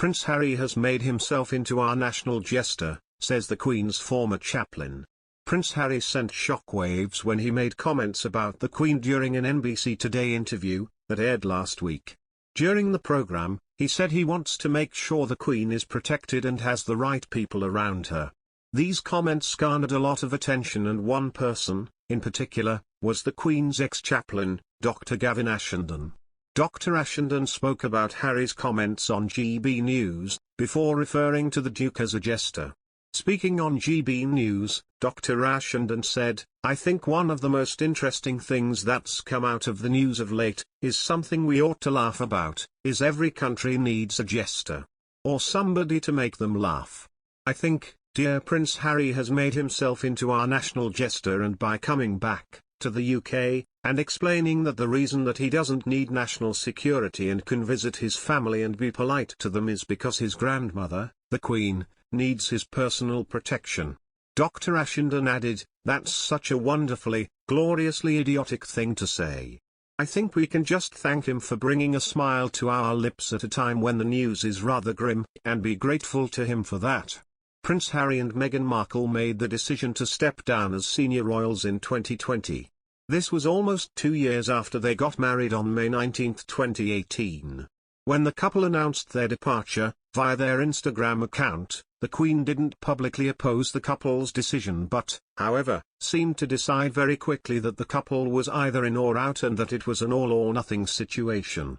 Prince Harry has made himself into our national jester, says the Queen's former chaplain. Prince Harry sent shockwaves when he made comments about the Queen during an NBC Today interview that aired last week. During the program, he said he wants to make sure the Queen is protected and has the right people around her. These comments garnered a lot of attention, and one person, in particular, was the Queen's ex-chaplain, Dr. Gavin Ashenden. Dr. Ashenden spoke about Harry's comments on GB News, before referring to the Duke as a jester. Speaking on GB News, Dr. Ashenden said, "I think one of the most interesting things that's come out of the news of late, is something we ought to laugh about, is every country needs a jester. Or somebody to make them laugh. I think, dear Prince Harry has made himself into our national jester, and by coming back to the UK, and explaining that the reason that he doesn't need national security and can visit his family and be polite to them is because his grandmother, the Queen, needs his personal protection." Dr. Ashenden added, "That's such a wonderfully, gloriously idiotic thing to say. I think we can just thank him for bringing a smile to our lips at a time when the news is rather grim, and be grateful to him for that." Prince Harry and Meghan Markle made the decision to step down as senior royals in 2020. This was almost 2 years after they got married on May 19, 2018. When the couple announced their departure, via their Instagram account, the Queen didn't publicly oppose the couple's decision but, however, seemed to decide very quickly that the couple was either in or out and that it was an all-or-nothing situation.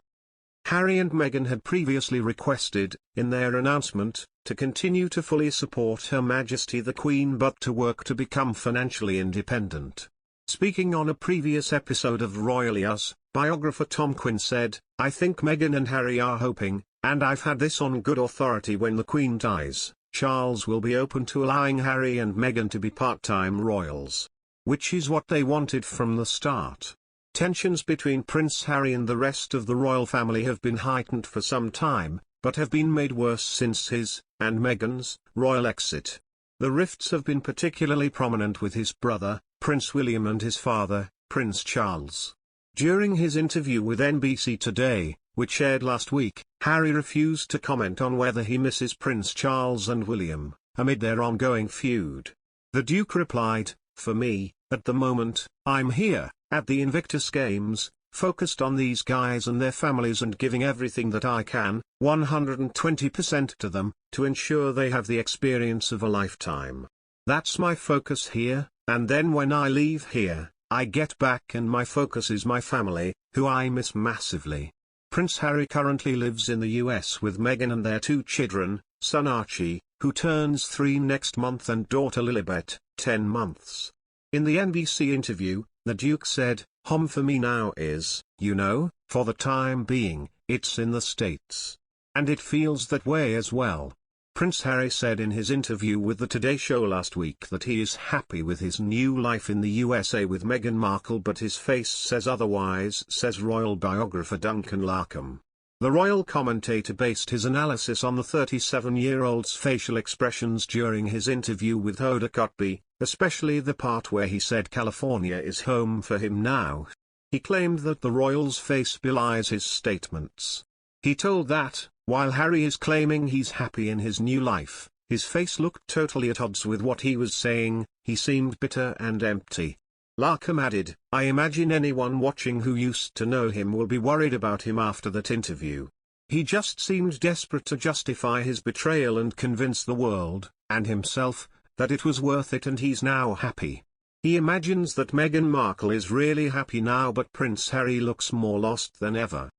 Harry and Meghan had previously requested, in their announcement, to continue to fully support Her Majesty the Queen but to work to become financially independent. Speaking on a previous episode of Royal HAZ, biographer Tom Quinn said, "I think Meghan and Harry are hoping, and I've had this on good authority, when the Queen dies, Charles will be open to allowing Harry and Meghan to be part-time royals. Which is what they wanted from the start." Tensions between Prince Harry and the rest of the royal family have been heightened for some time, but have been made worse since his, and Meghan's, royal exit. The rifts have been particularly prominent with his brother, Prince William, and his father, Prince Charles. During his interview with NBC Today, which aired last week, Harry refused to comment on whether he misses Prince Charles and William, amid their ongoing feud. The Duke replied, "For me, at the moment, I'm here, at the Invictus Games, focused on these guys and their families and giving everything that I can, 120% to them, to ensure they have the experience of a lifetime. That's my focus here, and then when I leave here, I get back and my focus is my family, who I miss massively." Prince Harry currently lives in the US with Meghan and their 2 children, son Archie, who turns 3 next month, and daughter Lilibet, 10 months. In the NBC interview, the Duke said, "Home for me now is, for the time being, it's in the States. And it feels that way as well." Prince Harry said in his interview with the Today Show last week that he is happy with his new life in the USA with Meghan Markle, but his face says otherwise, says royal biographer Duncan Larkham. The royal commentator based his analysis on the 37-year-old's facial expressions during his interview with Hoda Kotb, especially the part where he said California is home for him now. He claimed that the royal's face belies his statements. He told that, while Harry is claiming he's happy in his new life, his face looked totally at odds with what he was saying. He seemed bitter and empty. Larkham added, "I imagine anyone watching who used to know him will be worried about him after that interview. He just seemed desperate to justify his betrayal and convince the world, and himself, that it was worth it, and he's now happy. He imagines that Meghan Markle is really happy now, but Prince Harry looks more lost than ever."